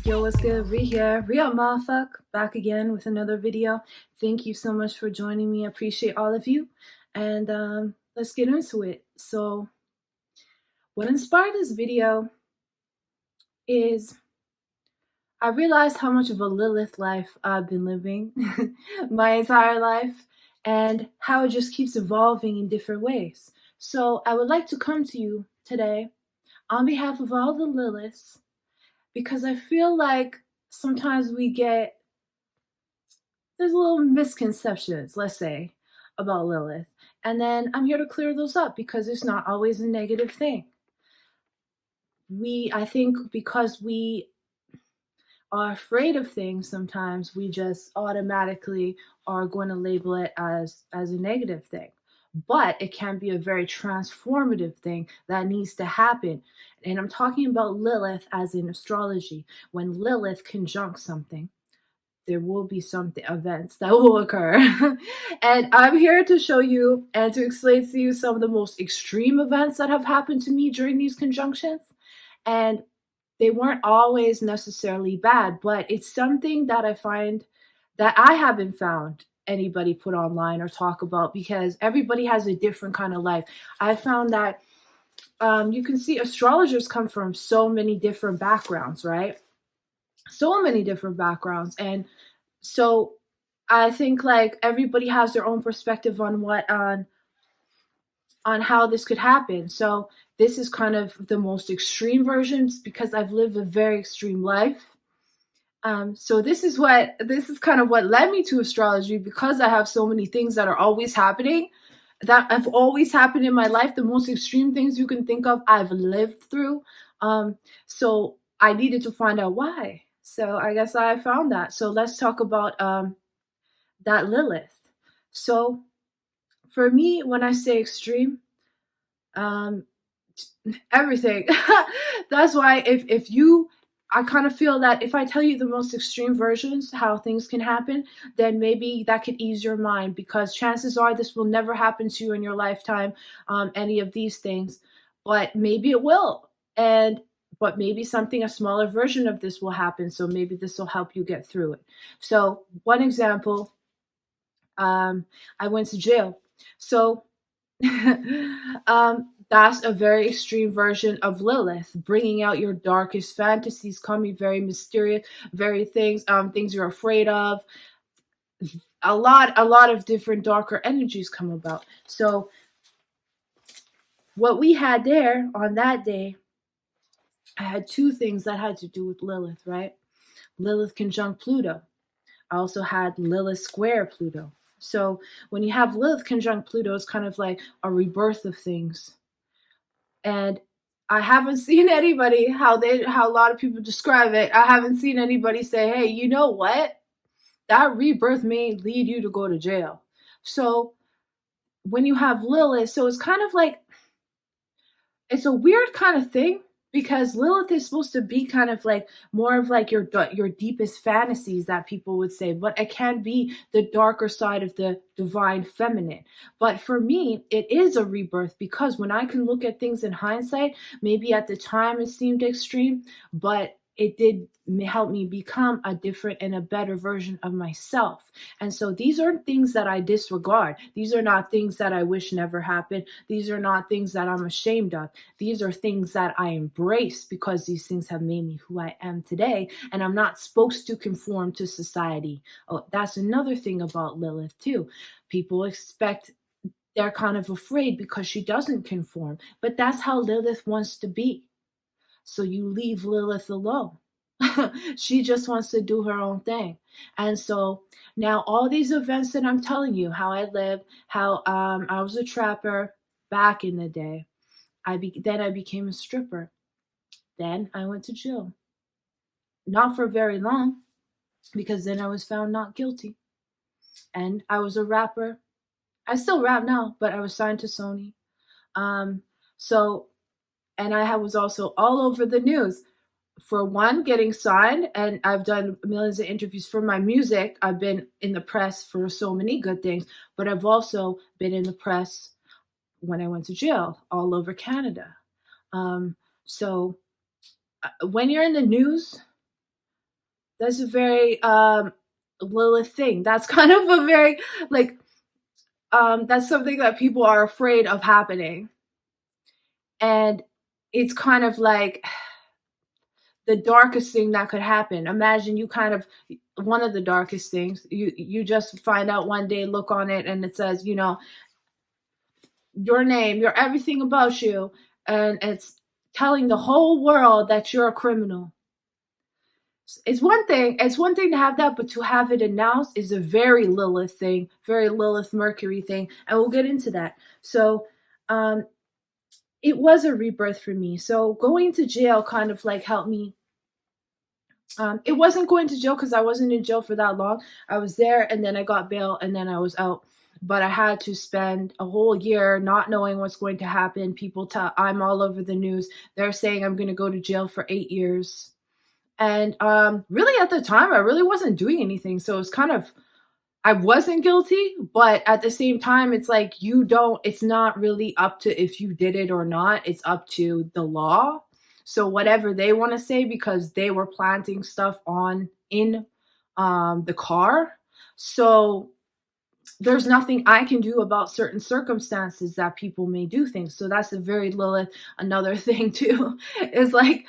Yo, what's good? Ree here. Real motherfuck. Back again with another video. Thank you so much for joining me. I appreciate all of you. And let's get into it. So, what inspired this video is I realized how much of a Lilith life I've been living my entire life and how it just keeps evolving in different ways. So, I would like to come to you today on behalf of all the Liliths because I feel like sometimes there's little misconceptions, let's say, about Lilith. And then I'm here to clear those up because it's not always a negative thing. I think because we are afraid of things sometimes, we just automatically are going to label it as a negative thing. But it can be a very transformative thing that needs to happen. And I'm talking about Lilith as in astrology. When Lilith conjuncts something, there will be some events that will occur. And I'm here to show you and to explain to you some of the most extreme events that have happened to me during these conjunctions. And they weren't always necessarily bad, but it's something that I find that I haven't found anybody put online or talk about because everybody has a different kind of life. I found that you can see astrologers come from so many different backgrounds, right? So many different backgrounds. And so I think like everybody has their own perspective on how this could happen. So this is kind of the most extreme versions because I've lived a very extreme life. So this is kind of what led me to astrology because I have so many things that are always happening that have always happened in my life. The most extreme things you can think of, I've lived through. So I needed to find out why. So I guess I found that. So let's talk about that Lilith. So for me, when I say extreme, everything. That's why I kind of feel that if I tell you the most extreme versions, how things can happen, then maybe that could ease your mind because chances are this will never happen to you in your lifetime, any of these things, but maybe it will. But maybe a smaller version of this will happen. So maybe this will help you get through it. So one example, I went to jail. So that's a very extreme version of Lilith, bringing out your darkest fantasies, coming very mysterious, very things you're afraid of. A lot of different darker energies come about. So what we had there on that day, I had two things that had to do with Lilith, right? Lilith conjunct Pluto. I also had Lilith square Pluto. So when you have Lilith conjunct Pluto, it's kind of like a rebirth of things. And I haven't seen anybody, how a lot of people describe it, I haven't seen anybody say, hey, you know what? That rebirth may lead you to go to jail. So when you have Lilith, so it's kind of like, it's a weird kind of thing because Lilith is supposed to be kind of like more of like your deepest fantasies that people would say, but it can be the darker side of the divine feminine. But for me, it is a rebirth because when I can look at things in hindsight, maybe at the time it seemed extreme, but it did help me become a different and a better version of myself. And so these aren't things that I disregard. These are not things that I wish never happened. These are not things that I'm ashamed of. These are things that I embrace because these things have made me who I am today. And I'm not supposed to conform to society. Oh, that's another thing about Lilith too. People they're kind of afraid because she doesn't conform. But that's how Lilith wants to be. So you leave Lilith alone. She just wants to do her own thing. And so now all these events that I'm telling you, how I lived, how I was a trapper back in the day. Then I became a stripper. Then I went to jail. Not for very long, because then I was found not guilty. And I was a rapper. I still rap now, but I was signed to Sony. And I was also all over the news. For one, getting signed, and I've done millions of interviews for my music. I've been in the press for so many good things, but I've also been in the press when I went to jail all over Canada. So when you're in the news, That's a very Lilith thing. That's kind of a very like that's something that people are afraid of happening. And it's kind of like the darkest thing that could happen. Imagine you kind of one of the darkest things. You just find out one day, look on it, and it says, you know, your name, your everything about you, and it's telling the whole world that you're a criminal. It's one thing to have that, but to have it announced is a very Lilith thing, very Lilith Mercury thing, and we'll get into that. So it was a rebirth for me. So going to jail kind of like helped me. It wasn't going to jail because I wasn't in jail for that long. I was there and then I got bail and then I was out. But I had to spend a whole year not knowing what's going to happen. People tell I'm all over the news. They're saying I'm going to go to jail for 8 years. And really at the time, I really wasn't doing anything. So it's kind of, I wasn't guilty, but at the same time, it's like it's not really up to if you did it or not. It's up to the law. So whatever they want to say, because they were planting stuff in the car. So there's nothing I can do about certain circumstances that people may do things. So that's a very Lilith. Another thing too is like,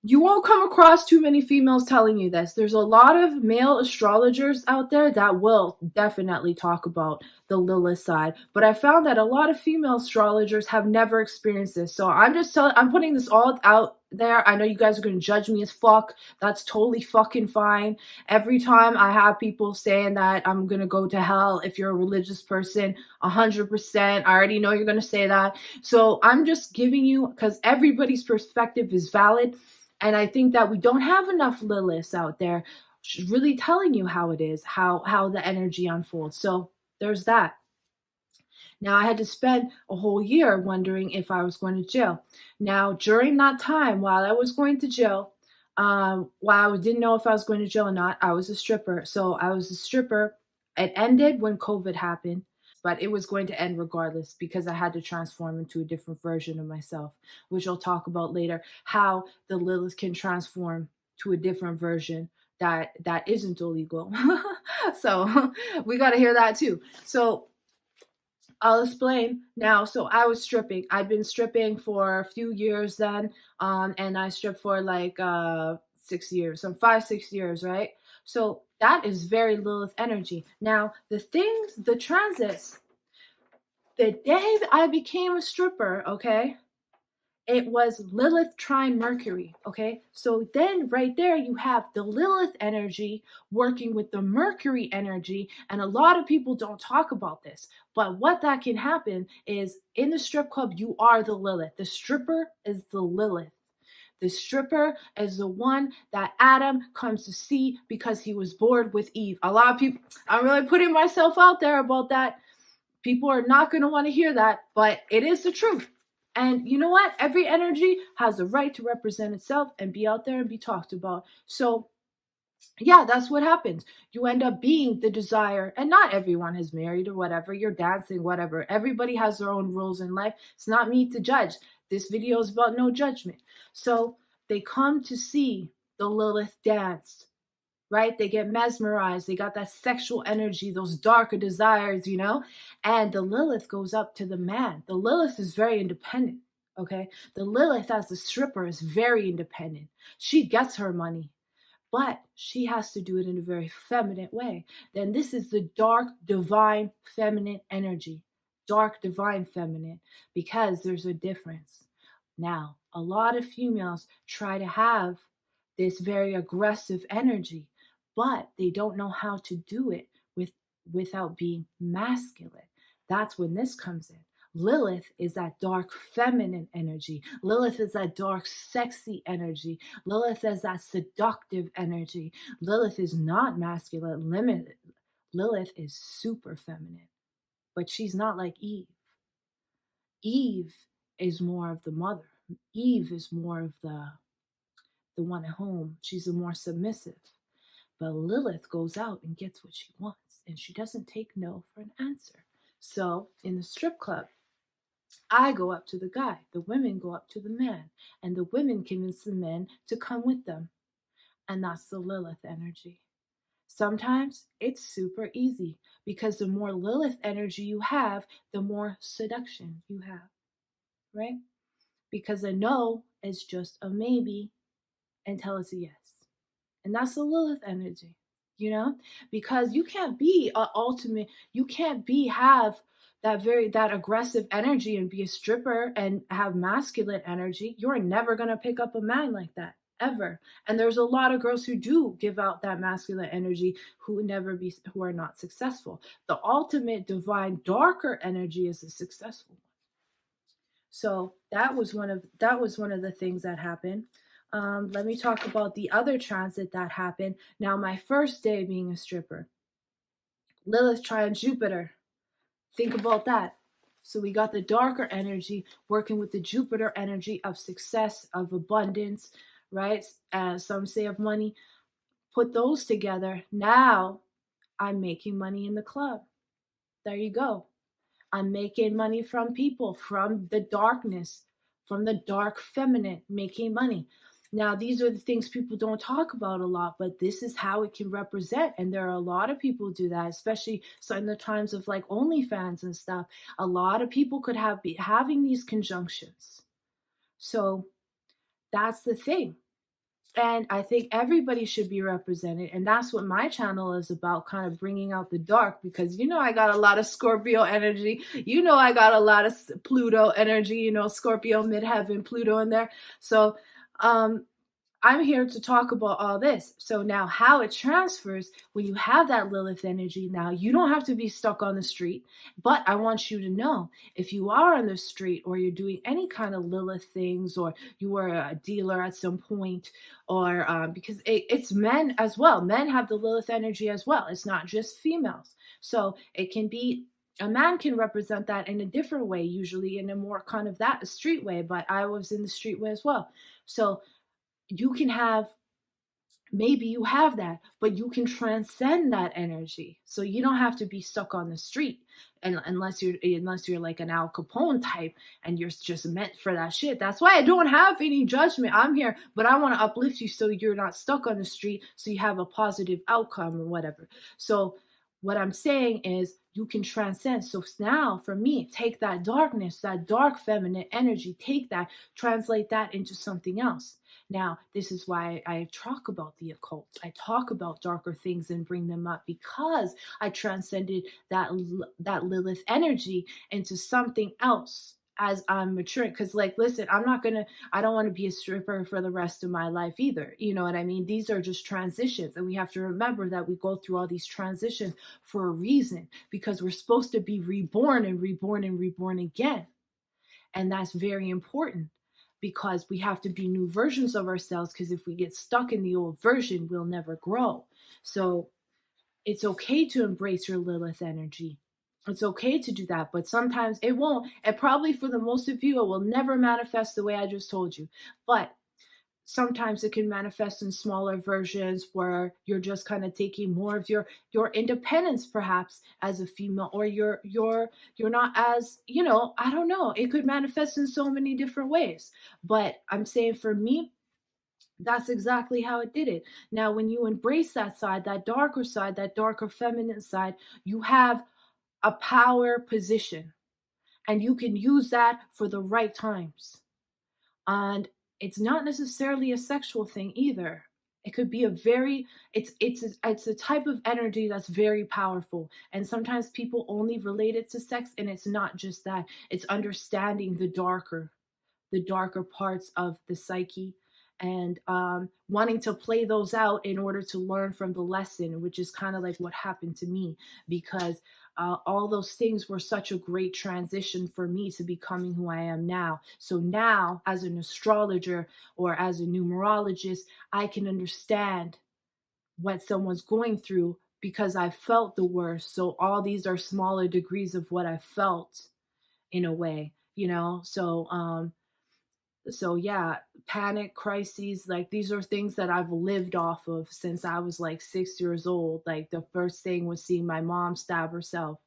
you won't come across too many females telling you this. There's a lot of male astrologers out there that will definitely talk about the Lilith side. But I found that a lot of female astrologers have never experienced this. So I'm putting this all out there. I know you guys are going to judge me as fuck. That's totally fucking fine. Every time I have people saying that I'm going to go to hell if you're a religious person, 100%. I already know you're going to say that. So I'm just giving you, because everybody's perspective is valid. And I think that we don't have enough Liliths out there really telling you how it is, how the energy unfolds. So there's that. Now I had to spend a whole year wondering if I was going to jail. Now during that time, while I was going to jail, while I didn't know if I was going to jail or not, I was a stripper. So I was a stripper. It ended when COVID happened, but it was going to end regardless because I had to transform into a different version of myself, which I'll talk about later, how the Lilith can transform to a different version that isn't illegal. So we got to hear that too. So I'll explain now. So I was stripping. I'd been stripping for a few years then, and I stripped for like 6 years, some 5-6 years, right? So that is very Lilith energy. Now, the transits, the day that I became a stripper, okay, it was Lilith trine Mercury, okay? So then right there you have the Lilith energy working with the Mercury energy, and a lot of people don't talk about this. But what that can happen is in the strip club, you are the Lilith. The stripper is the Lilith. The stripper is the one that Adam comes to see because he was bored with Eve. A lot of people, I'm really putting myself out there about that. People are not going to want to hear that, but it is the truth. And you know what? Every energy has the right to represent itself and be out there and be talked about. So yeah, that's what happens. You end up being the desire, and not everyone is married or whatever. You're dancing, whatever. Everybody has their own rules in life. It's not me to judge. This video is about no judgment. So they come to see the Lilith dance, right? They get mesmerized. They got that sexual energy, those darker desires, you know? And the Lilith goes up to the man. The Lilith is very independent, okay? The Lilith as the stripper is very independent. She gets her money, but she has to do it in a very feminine way. Then this is the dark, divine, feminine energy. Dark, divine, feminine, because there's a difference. Now, a lot of females try to have this very aggressive energy, but they don't know how to do it without being masculine. That's when this comes in. Lilith is that dark feminine energy. Lilith is that dark sexy energy. Lilith is that seductive energy. Lilith is not masculine. Lilith is super feminine, but she's not like Eve. Eve is more of the mother. Eve is more of the one at home. She's a more submissive. But Lilith goes out and gets what she wants, and she doesn't take no for an answer. So in the strip club, I go up to the guy, the women go up to the man, and the women convince the men to come with them. and that's the Lilith energy. Sometimes it's super easy because the more Lilith energy you have, the more seduction you have, right? Because a no is just a maybe until it's a yes. And that's the Lilith energy, you know? Because you can't be a ultimate, you can't have that aggressive energy and be a stripper and have masculine energy. You're never gonna pick up a man like that. Ever. And there's a lot of girls who do give out that masculine energy who are not successful. The ultimate divine darker energy is the successful one. So that was one of the things that happened. Let me talk about the other transit that happened. Now, my first day being a stripper, Lilith trine Jupiter. Think about that. So we got the darker energy working with the Jupiter energy of success, of abundance, right? Some say of money. Put those together. Now I'm making money in the club. There you go. I'm making money from people, from the darkness, from the dark feminine, making money. Now, these are the things people don't talk about a lot, but this is how it can represent. And there are a lot of people who do that, especially in the times of like OnlyFans and stuff. A lot of people could be having these conjunctions. So that's the thing. And I think everybody should be represented. And that's what my channel is about, kind of bringing out the dark, because, I got a lot of Scorpio energy. I got a lot of Pluto energy, Scorpio, midheaven, Pluto in there. So I'm here to talk about all this. So now how it transfers when you have that Lilith energy, now you don't have to be stuck on the street, but I want you to know if you are on the street or you're doing any kind of Lilith things, or you were a dealer at some point, or because it's men as well. Men have the Lilith energy as well. It's not just females. So it can be, a man can represent that in a different way, usually in a more kind of that street way, but I was in the street way as well. So you can have, maybe you have that, but you can transcend that energy. So you don't have to be stuck on the street, and unless you're like an Al Capone type and you're just meant for that shit. That's why I don't have any judgment. I'm here, but I want to uplift you so you're not stuck on the street, so you have a positive outcome or whatever. So what I'm saying is you can transcend. So now for me, take that darkness, that dark feminine energy, take that, translate that into something else. Now, this is why I talk about the occult. I talk about darker things and bring them up, because I transcended that Lilith energy into something else as I'm maturing. Because listen, I don't want to be a stripper for the rest of my life either. You know what I mean? These are just transitions. And we have to remember that we go through all these transitions for a reason, because we're supposed to be reborn and reborn and reborn again. And that's very important, because we have to be new versions of ourselves, because if we get stuck in the old version, we'll never grow. So it's okay to embrace your Lilith energy. It's okay to do that, but sometimes it won't. And probably for the most of you, it will never manifest the way I just told you. But sometimes it can manifest in smaller versions where you're just kind of taking more of your independence, perhaps, as a female, or you're not as, I don't know. It could manifest in so many different ways. But I'm saying for me, that's exactly how it did it. Now, when you embrace that side, that darker feminine side, you have a power position, and you can use that for the right times. And it's not necessarily a sexual thing either. It could be it's a type of energy that's very powerful. And sometimes people only relate it to sex, and it's not just that. It's understanding the darker parts of the psyche, and wanting to play those out in order to learn from the lesson, which is kind of like what happened to me, because all those things were such a great transition for me to becoming who I am now. So now, as an astrologer or as a numerologist, I can understand what someone's going through, because I felt the worst. So all these are smaller degrees of what I felt, in a way, So yeah, panic, crises, these are things that I've lived off of since I was 6 years old. The first thing was seeing my mom stab herself.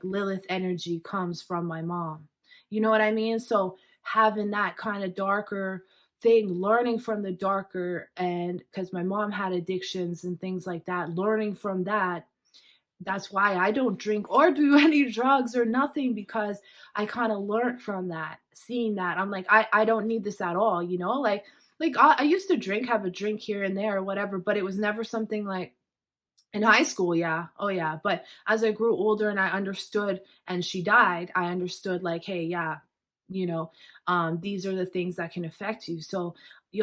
Lilith energy comes from my mom. You know what I mean? So having that kind of darker thing, learning from the darker, and because my mom had addictions and things like that, learning from that, that's why I don't drink or do any drugs or nothing, because I kind of learned from that, seeing that. I'm like, I don't need this at all, you know? Like I used to drink, have a drink here and there or whatever, but it was never something like in high school, yeah. Oh, yeah. But as I grew older and I understood, and she died, I understood, like, hey, yeah, you know, these are the things that can affect you. So,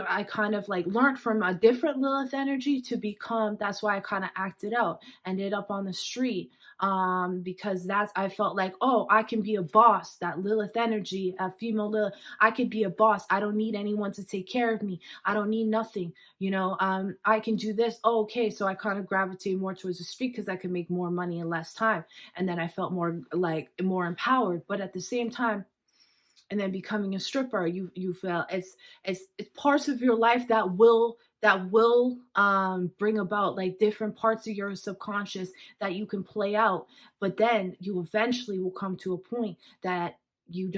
I kind of like learned from a different Lilith energy to become, that's why I kind of acted out, ended up on the street. Because I felt like, oh, I can be a boss, that Lilith energy, a female Lilith, I could be a boss. I don't need anyone to take care of me. I don't need nothing. I can do this. Oh, okay. So I kind of gravitated more towards the street because I could make more money in less time. And then I felt more empowered. But at the same time, and then becoming a stripper, you feel it's parts of your life that will bring about like different parts of your subconscious that you can play out. But then you eventually will come to a point that you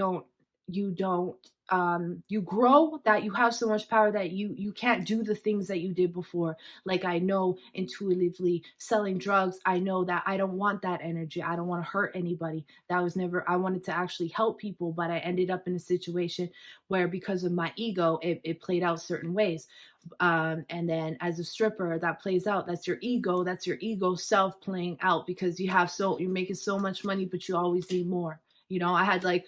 grow, that you have so much power that you can't do the things that you did before. Like, I know intuitively, selling drugs, I know that I don't want that energy. I don't want to hurt anybody. That was never, I wanted to actually help people, but I ended up in a situation where, because of my ego, it played out certain ways. And then as a stripper, that plays out, that's your ego self playing out, because you're making so much money, but you always need more. I had a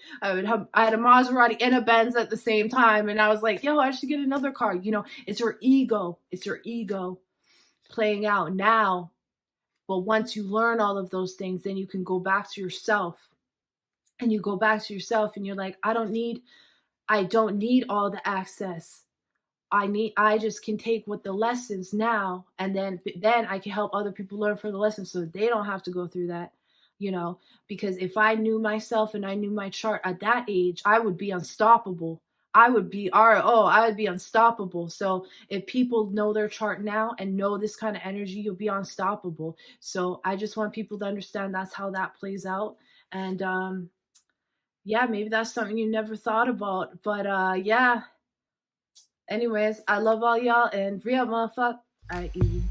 Maserati and a Benz at the same time, and I was like, yo, I should get another car. It's your ego playing out now. But once you learn all of those things, then you can go back to yourself, and you're like, I don't need all the access. I just can take what the lessons now, and then I can help other people learn from the lessons, so they don't have to go through that. Because if I knew myself and I knew my chart at that age, I would be unstoppable. I would be unstoppable. So if people know their chart now and know this kind of energy, you'll be unstoppable. So I just want people to understand that's how that plays out. And yeah, maybe that's something you never thought about. But yeah. Anyways, I love all y'all, and real motherfucker. All right, easy.